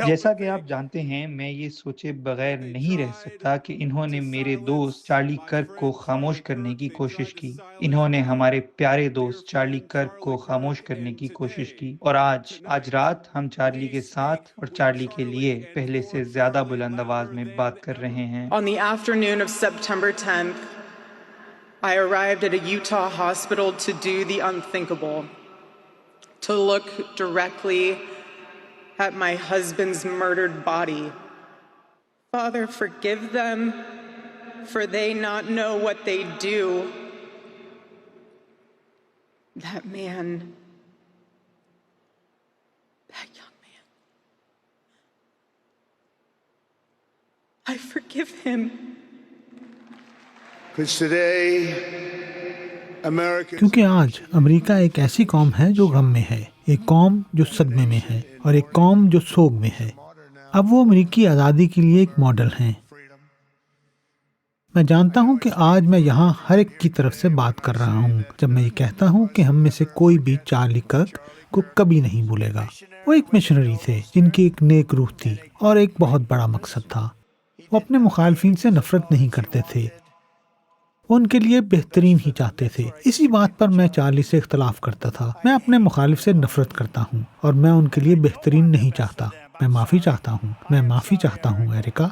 जैसा कि आप जानते हैं, मैं ये सोचे बगैर नहीं रह सकता कि इन्होंने मेरे दोस्त चार्ली कर्क को खामोश करने की कोशिश की। इन्होंने हमारे प्यारे दोस्त चार्ली कर्क को खामोश करने की कोशिश की और आज रात हम चार्ली के साथ और चार्ली के लिए पहले से ज़्यादा बुलंद आवाज़ में बात कर रहे हैं। On the afternoon of September 10th, I arrived at a Utah hospital to do the unthinkable, to look directly at my husband's murdered body. Father, forgive them, for they not know what they do. That man, that young man, I forgive him. क्योंकि आज America एक ऐसी कौम है जो गम में है, एक कौम जो सदमे में है और एक कौम जो सोग में है। अब वो अमेरिकी आज़ादी के लिए एक मॉडल हैं। मैं जानता हूं कि आज मैं यहाँ हर एक की तरफ से बात कर रहा हूं जब मैं ये कहता हूं कि हम में से कोई भी चार्ली कर्क को कभी नहीं भूलेगा। वो एक मिशनरी थे जिनकी एक नेक रूह थी और एक बहुत बड़ा मकसद था। वो अपने मुखालफिन से नफरत नहीं करते थे, वो उनके लिए बेहतरीन ही चाहते थे। इसी बात पर मैं चार्ली से इख्तलाफ करता था। मैं अपने मुखालिफ से नफरत करता हूँ और मैं उनके लिए बेहतरीन नहीं चाहता। मैं माफ़ी चाहता हूँ एरिका।